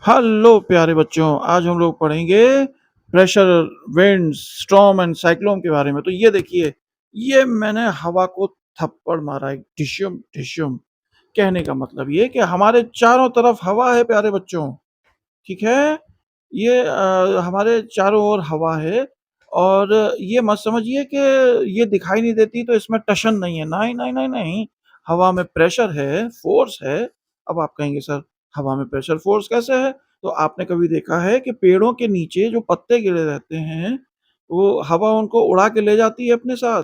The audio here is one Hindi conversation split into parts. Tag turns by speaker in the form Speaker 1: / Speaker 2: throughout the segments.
Speaker 1: हेलो प्यारे बच्चों, आज हम लोग पढ़ेंगे pressure, winds, storm and cyclone के बारे में। तो ये देखिए, ये मैंने हवा को थप्पड़ मारा है, ढिशुम ढिशुम। कहने का मतलब ये कि हमारे चारों तरफ हवा है प्यारे बच्चों, ठीक है? ये हमारे चारों ओर हवा है और ये मत समझिए कि ये दिखाई नहीं देती तो इसमें टशन नहीं है। नहीं, नहीं, नहीं, नहीं। हवा में प्रेशर है, फ़ोर्स है। अब आप कहेंगे सर हवा में प्रेशर फ़ोर्स कैसे है? तो आपने कभी देखा है कि पेड़ों के नीचे जो पत्ते गिरे रहते हैं, वो हवा उनको उड़ा के ले जाती है अपने साथ,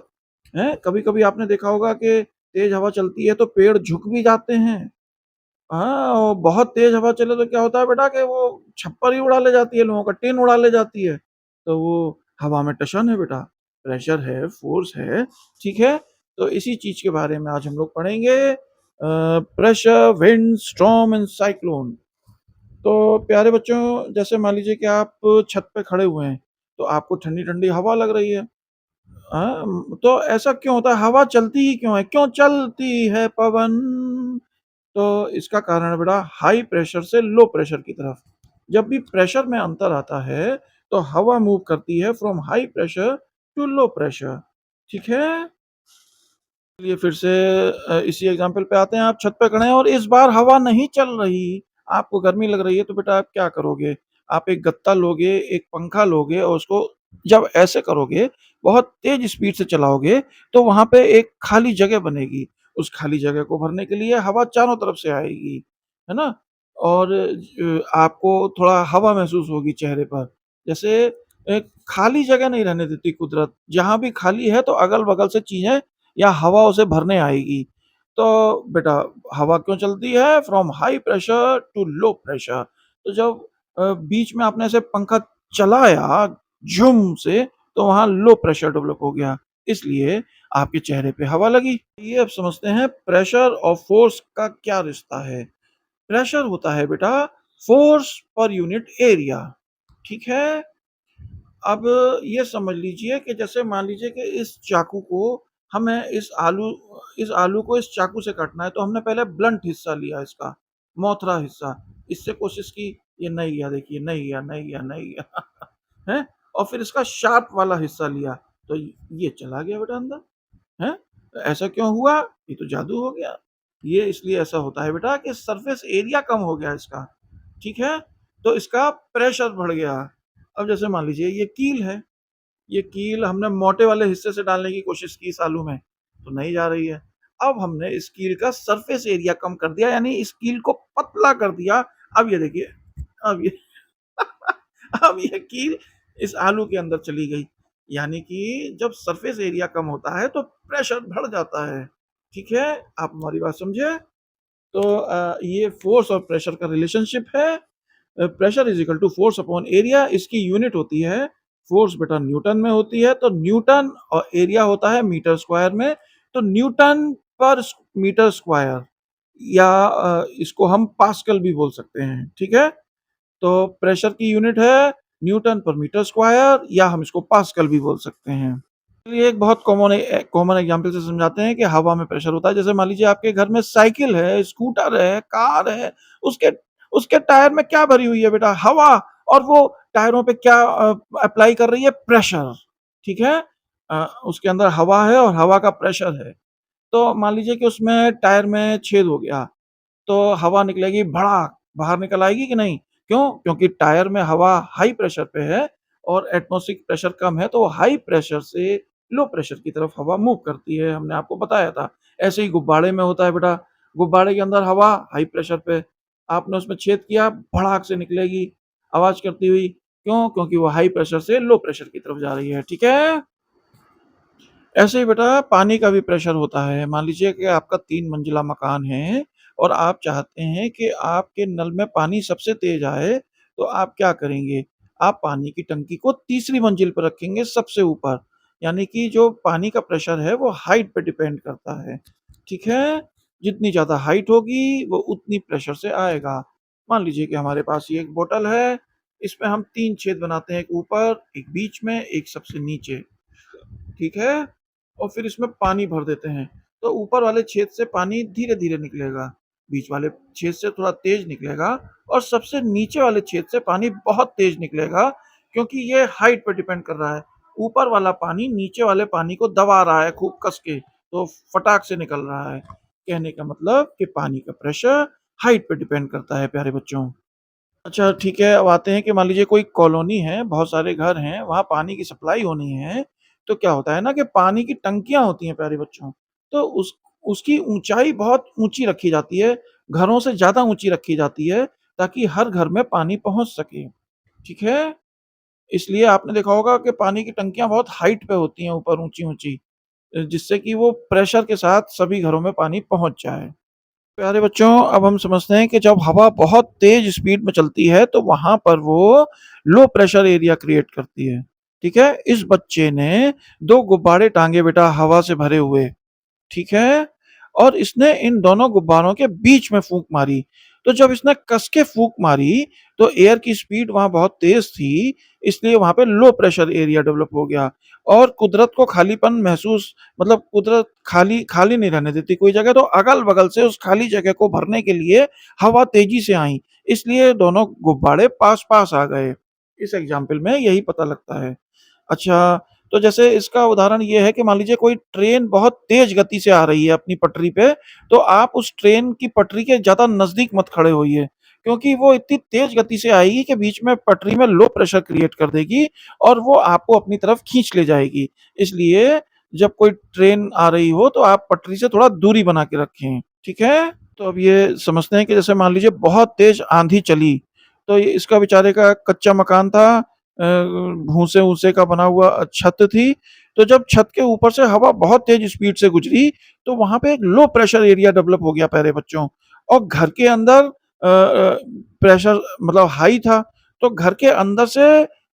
Speaker 1: हैं? कभी-कभी आपने देखा होगा कि तेज़ हवा चलती है तो पेड़ झुक भी जाते हैं। हाँ, और बहुत तेज़ हवा चले तो क्या होता है बेटा कि वो छप्पर ही उड़ा ले जाती है, लोगों का टिन उड़ा ले जाती है। तो वो हवा में टशन है बेटा, प्रेशर है, फ़ोर्स है, ठीक है? तो इसी चीज़ के बारे में आज हम लोग पढ़ेंगे pressure, wind, storm and cyclone. तो प्यारे बच्चों, जैसे मान लीजिए कि आप छत पे खड़े हुए हैं, तो आपको ठंडी-ठंडी हवा लग रही है। तो ऐसा क्यों होता है? हवा चलती ही क्यों है? क्यों चलती है पवन? तो इसका कारण है बेटा हाई प्रेशर से लो प्रेशर की तरफ। जब भी प्रेशर में अंतर आता है, तो हवा मूव करती है from high pressure to low pressure. ठीक है? चलिए फिर से इसी एग्जांपल पे आते हैं। आप छत पे खड़े हैं और इस बार हवा नहीं चल रही, आपको गर्मी लग रही है, तो बेटा आप क्या करोगे? आप एक गत्ता लोगे, एक पंखा लोगे और उसको जब ऐसे करोगे, बहुत तेज़ स्पीड से चलाओगे, तो वहाँ पे एक खाली जगह बनेगी। उस खाली जगह को भरने के लिए हवा चारों तरफ से आएगी, है ना? और आपको थोड़ा हवा महसूस होगी चेहरे पर। जैसे खाली जगह नहीं रहने देती कुदरत, जहाँ भी खाली है तो अगल-बगल से चीज़ें या हवा उसे भरने आएगी। तो बेटा हवा क्यों चलती है? From high pressure to low pressure. तो जब बीच में आपने ऐसे पंखा चलाया झुम से, तो वहाँ लो प्रेशर डेवलप हो गया। इसलिए आपके चेहरे पे हवा लगी। ये अब समझते हैं प्रेशर और फ़ोर्स का क्या रिश्ता है। प्रेशर होता है बेटा फ़ोर्स पर यूनिट एरिया, ठीक है? अब ये समझ लीजिए कि जैसे मान लीजिए कि हमें इस आलू को इस चाकू से काटना है, तो हमने पहले ब्लंट हिस्सा लिया इसका, मोथरा हिस्सा। इससे कोशिश की, ये नहीं गया देखिए, नहीं गया, नहीं गया, नहीं गया, हैं? और फिर इसका शार्प वाला हिस्सा लिया, तो ये चला गया बेटा अंदर, हैं? ऐसा क्यों हुआ? ये तो जादू हो गया। ये इसलिए ऐसा होता है बेटा कि सरफेस एरिया कम हो गया इसका, ठीक है? तो इसका प्रेशर बढ़ गया। अब जैसे मान लीजिए ये कील है, ये कील हमने मोटे वाले हिस्से से डालने की कोशिश की इस आलू में, तो नहीं जा रही है। अब हमने इस कील का सरफेस एरिया कम कर दिया, यानी इस कील को पतला कर दिया। अब ये देखिए, अब ये अब ये कील इस आलू के अंदर चली गई। यानी कि जब सरफेस एरिया कम होता है तो प्रेशर बढ़ जाता है। ठीक है? आप हमारी बात समझे? तो ये फ़ोर्स और प्रेशर का रिलेशनशिप है। Pressure is equal to force upon area. इसकी यूनिट होती है, फ़ोर्स बेटा न्यूटन में होती है, तो न्यूटन और एरिया होता है मीटर स्क्वायर में, तो न्यूटन पर मीटर स्क्वायर या इसको हम पास्कल भी बोल सकते हैं, ठीक है? तो प्रेशर की यूनिट है न्यूटन पर मीटर स्क्वायर या हम इसको पास्कल भी बोल सकते हैं। चलिए एक बहुत कॉमन एग्जांपल से समझाते हैं कि हवा में प्रेशर होता है। जैसे मान लीजिए आपके घर में साइकिल है, स्कूटर है, कार है, उसके उसके टायर में क्या भरी हुई है बेटा? हवा। और वो टायरों पे क्या अप्लाई कर रही है? प्रेशर, ठीक है? उसके अंदर हवा है और हवा का प्रेशर है। तो मान लीजिए कि उसमें टायर में छेद हो गया, तो हवा निकलेगी भड़ाक, बाहर निकल आएगी कि नहीं? क्यों? क्योंकि टायर में हवा हाई प्रेशर पे है और एटमॉस्फेरिक प्रेशर कम है, तो वो हाई प्रेशर से लो प्रेशर की तरफ हवा मूव करती है, हमने आपको बताया था। ऐसे ही गुब्बारे में होता है बेटा, गुब्बारे के अंदर हवा हाई प्रेशर पे, आपने उसमें छेद किया, भड़ाक से निकलेगी आवाज़ करती हुई। क्यों? क्योंकि वो हाई प्रेशर से लो प्रेशर की तरफ जा रही है, ठीक है? ऐसे ही बेटा पानी का भी प्रेशर होता है। मान लीजिए कि आपका 3 मंजिला मकान है और आप चाहते हैं कि आपके नल में पानी सबसे तेज़ आए, तो आप क्या करेंगे? आप पानी की टंकी को तीसरी मंजिल पर रखेंगे सबसे ऊपर। यानी कि जो पानी का प्रेशर है वो हाइट पे डिपेंड करता है। ठीक है? जितनी ज़्यादा हाइट होगी वो उतनी प्रेशर से आएगा। मान लीजिए कि हमारे पास ये एक बॉटल है, इसमें हम 3 छेद बनाते हैं, एक ऊपर, एक बीच में, एक सबसे नीचे। ठीक है? और फिर इसमें पानी भर देते हैं। तो ऊपर वाले छेद से पानी धीरे-धीरे निकलेगा। बीच वाले छेद से थोड़ा तेज निकलेगा और सबसे नीचे वाले छेद से पानी बहुत तेज निकलेगा, क्योंकि ये हाइट पे डिपेंड कर रहा है। ऊपर वाला पानी नीचे वाले पानी को दबा रहा है खूब कस के, तो फटाक से निकल रहा है। कहने का मतलब कि पानी का प्रेशर हाइट पे डिपेंड करता है प्यारे बच्चों। अच्छा ठीक है, अब आते हैं कि मान लीजिए कोई कॉलोनी है, बहुत सारे घर हैं, वहाँ पानी की सप्लाई होनी है, तो क्या होता है ना कि पानी की टंकियाँ होती हैं प्यारे बच्चों, तो उसकी ऊँचाई बहुत ऊँची रखी जाती है, घरों से ज़्यादा ऊँची रखी जाती है, ताकि हर घर में पानी पहुँच सके, ठीक है? इसलिए आपने देखा होगा कि पानी की टंकियाँ बहुत हाइट पे होती हैं, ऊपर ऊँची-ऊँची, जिससे कि वो प्रेशर के साथ सभी घरों में पानी पहुँच जाए। प्यारे बच्चों, अब हम समझते हैं कि जब हवा बहुत तेज स्पीड में चलती है, तो वहाँ पर वो लो प्रेशर एरिया क्रिएट करती है। ठीक है? इस बच्चे ने 2 गुब्बारे टाँगे बेटा हवा से भरे हुए। ठीक है? और इसने इन दोनों गुब्बारों के बीच में फूँक मारी। तो जब इसने कस के फूँक मारी, तो एयर की स्पीड वहाँ बहुत तेज़ थी, इसलिए वहाँ पे लो प्रेशर एरिया डेवलप हो गया और कुदरत को खालीपन महसूस, मतलब कुदरत खाली खाली नहीं रहने देती कोई जगह, तो अगल-बगल से उस खाली जगह को भरने के लिए हवा तेज़ी से आई, इसलिए दोनों गुब्बारे पास-पास आ गए। इस एग्ज़ाम्पल में यही पता लगता है। अच्छा, तो जैसे इसका उदाहरण ये है कि मान लीजिए कोई ट्रेन बहुत तेज़ गति से आ रही है अपनी पटरी पे, तो आप उस ट्रेन की पटरी के ज़्यादा नज़दीक मत खड़े होइए, क्योंकि वो इतनी तेज़ गति से आएगी कि बीच में पटरी में लो प्रेशर क्रिएट कर देगी और वो आपको अपनी तरफ खींच ले जाएगी। इसलिए जब कोई ट्रेन आ रही हो, तो आप पटरी से थोड़ा दूरी बना के रखें, ठीक है? तो अब ये समझते हैं कि जैसे मान लीजिए बहुत तेज़ आँधी चली, तो ये इसका बेचारे का कच्चा मकान था, भूसे-वूसे का बना हुआ छत थी, तो जब छत के ऊपर से हवा बहुत तेज़ स्पीड से गुज़री, तो वहाँ पे एक लो प्रेशर एरिया डेवलप हो गया प्यारे बच्चों, और घर के अंदर प्रेशर मतलब हाई था, तो घर के अंदर से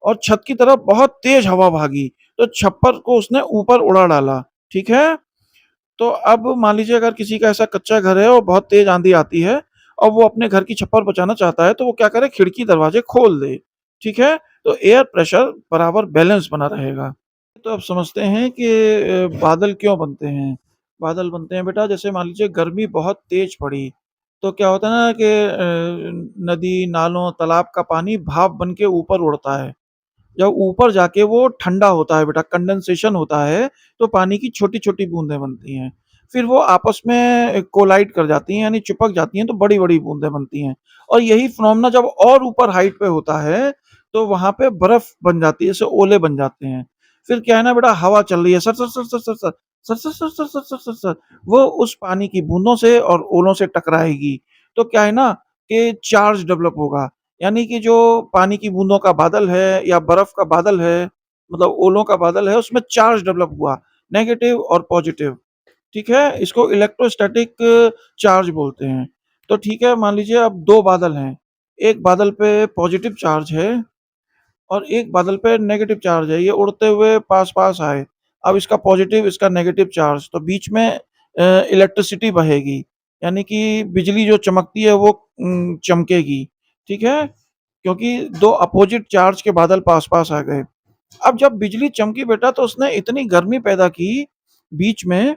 Speaker 1: और छत की तरफ बहुत तेज़ हवा भागी, तो छप्पर को उसने ऊपर उड़ा डाला, ठीक है? तो अब मान लीजिए अगर किसी का ऐसा कच्चा घर है और बहुत तेज़ आँधी आती है और वो अपने घर की छप्पर बचाना चाहता है, तो वो क्या करे, खिड़की दरवाज़े खोल दे, ठीक है? तो एयर प्रेशर बराबर बैलेंस बना रहेगा। तो अब समझते हैं कि बादल क्यों बनते हैं? बादल बनते हैं बेटा, जैसे मान लीजिए गर्मी बहुत तेज़ पड़ी, तो क्या होता है ना कि नदी, नालों, तालाब का पानी भाप बन के ऊपर उड़ता है। जब ऊपर जाके वो ठंडा होता है बेटा, कंडेंसेशन होता है, तो पानी की छोटी-छोटी बूँदें बनती हैं। फिर वो आपस में कोलाइड कर जाती हैं, यानी चिपक जाती हैं, तो बड़ी-बड़ी बूँदें बनती हैं। और यही फिनोमेना जब और ऊपर हाइट पे होता है, तो वहाँ पे बर्फ बन जाती है, जैसे ओले बन जाते हैं। फिर क्या है ना बेटा, हवा चल रही है, sir, sir, sir, sir, sir, sir, sir, sir, sir, sir, sir, sir, sir, sir, वो उस पानी की बूँदों से और ओलों से टकराएगी। तो क्या है ना कि चार्ज डेवलप होगा। यानी कि जो पानी की बूंदों का बादल है या बर्फ का बादल है, मतलब ओलों का बादल है, उसमें चार्ज डेवलप हुआ, नेगेटिव और पॉजिटिव, ठीक है? इसको इलेक्ट्रोस्टैटिक चार्ज बोलते हैं। तो ठीक है, मान लीजिए अब 2 बादल हैं, एक बादल पे पॉजिटिव चार्ज है और एक बादल पे नेगेटिव चार्ज है, ये उड़ते हुए पास-पास आए। अब इसका पॉजिटिव, इसका नेगेटिव चार्ज, तो बीच में इलेक्ट्रिसिटी बहेगी, यानी कि बिजली जो चमकती है वो चमकेगी, ठीक है? क्योंकि 2 अपोजिट चार्ज के बादल पास-पास आ गए। अब जब बिजली चमकी बेटा, तो उसने इतनी गर्मी पैदा की बीच में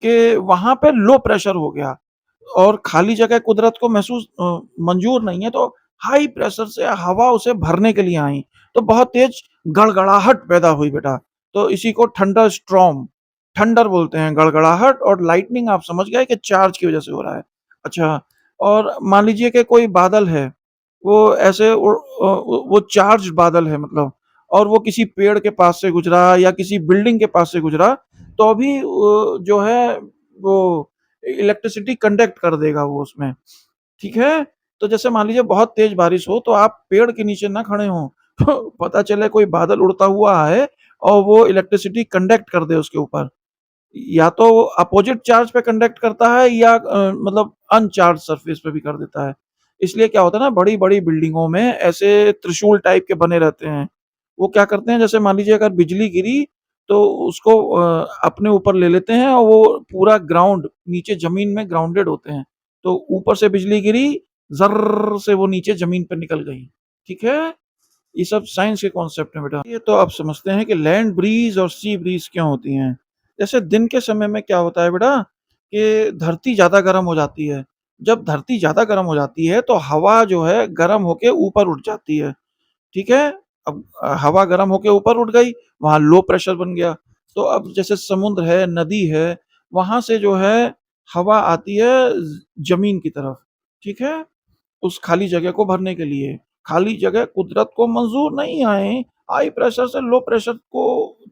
Speaker 1: कि वहाँ पे लो प्रेशर हो गया। और खाली जगह कुदरत को मंजूर नहीं है, तो हाई प्रेशर से हवा उसे भरने के लिए आई, तो बहुत तेज गड़गड़ाहट पैदा हुई बेटा। तो इसी को थंडर स्टॉर्म, थंडर बोलते हैं गड़गड़ाहट, और लाइटनिंग आप समझ गए कि चार्ज की वजह से हो रहा है। अच्छा, और मान लीजिए कि कोई बादल है, वो ऐसे वो चार्ज बादल है मतलब, और वो किसी पेड़ के पास से गुजरा या किसी बिल्डिंग के पास से गुजरा, तो भी जो है वो इलेक्ट्रिसिटी कंडक्ट कर देगा वो उसमें, ठीक है? तो जैसे मान लीजिए बहुत तेज़ बारिश हो, तो आप पेड़ के नीचे ना खड़े हों, तो पता चले कोई बादल उड़ता हुआ आए और वो इलेक्ट्रिसिटी कंडक्ट कर दे उसके ऊपर। या तो अपोजिट चार्ज पे कंडक्ट करता है या मतलब अनचार्ज सरफेस पे भी कर देता है। इसलिए क्या होता है ना, बड़ी-बड़ी बिल्डिंगों में ऐसे त्रिशूल टाइप के बने रहते हैं। वो क्या करते हैं, जैसे मान लीजिए अगर बिजली गिरी, तो उसको अपने ऊपर ले लेते हैं और वो पूरा ग्राउंड नीचे ज़मीन में ग्राउंडेड होते हैं। तो ऊपर से बिजली गिरी, ज़र्र से वो नीचे ज़मीन पे निकल गई। ठीक है? ये सब साइंस के कॉन्सेप्ट हैं बेटा। ये तो आप समझते हैं कि लैंड ब्रीज़ और सी ब्रीज़ क्यों होती हैं। जैसे दिन के समय में क्या होता है बेटा कि धरती ज़्यादा गर्म हो जाती है, जब धरती ज़्यादा गर्म हो जाती है तो हवा जो है गर्म होके ऊपर उठ जाती है, ठीक है? अब हवा गर्म होके ऊपर उठ गई, वहाँ लो प्रेशर बन गया। तो अब जैसे समुद्र है, नदी है, वहाँ से जो है हवा आती है ज़मीन की तरफ, ठीक है? उस खाली जगह को भरने के लिए। खाली जगह कुदरत को मंज़ूर नहीं है, हाई प्रेशर से लो प्रेशर को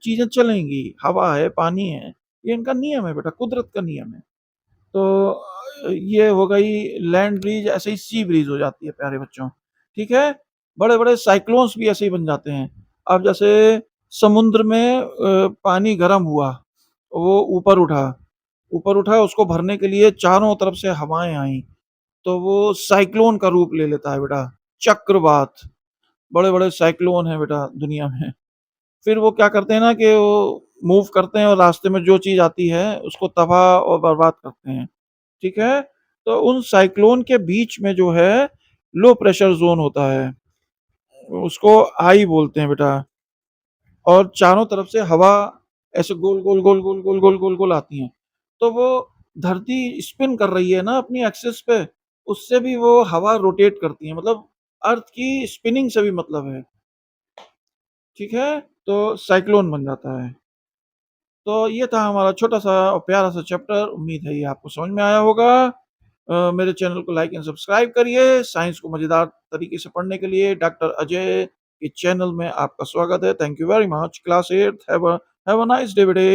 Speaker 1: चीज़ें चलेंगी, हवा है, पानी है, ये इनका नियम है बेटा, कुदरत का नियम है। तो ये हो गई लैंड ब्रीज़, ऐसे ही सी ब्रीज़ हो जाती है प्यारे बच्चों, ठीक है? बड़े-बड़े साइक्लोन्स भी ऐसे ही बन जाते हैं। अब जैसे समुद्र में पानी गर्म हुआ, वो ऊपर उठा उसको भरने के लिए चारों तरफ से हवाएँ आईं, तो वो साइक्लोन का रूप ले लेता है बेटा, चक्रवात। बड़े-बड़े साइक्लोन हैं बेटा दुनिया में। फिर वो क्या करते हैं ना कि वो मूव करते हैं और रास्ते में जो चीज़ आती है उसको तबाह और बर्बाद करते हैं, ठीक है? तो उन साइक्लोन के बीच में जो है लो प्रेशर ज़ोन होता है, उसको आई बोलते हैं बेटा। और चारों तरफ से हवा ऐसे गोल, गोल, गोल, गोल, गोल, गोल, गोल, गोल आती हैं। तो वो धरती स्पिन कर रही है ना अपनी एक्सिस पे, उससे भी वो हवा रोटेट करती है, मतलब अर्थ की स्पिनिंग से भी मतलब है, ठीक है? तो साइक्लोन बन जाता है। तो ये था हमारा छोटा-सा और प्यारा-सा चैप्टर, उम्मीद है ये आपको समझ में आया होगा। मेरे चैनल को लाइक एंड सब्सक्राइब करिए। साइंस को मज़ेदार तरीके से पढ़ने के लिए डॉक्टर अजय के चैनल में आपका स्वागत है। Thank you very much. Class 8 have a nice day बेटे।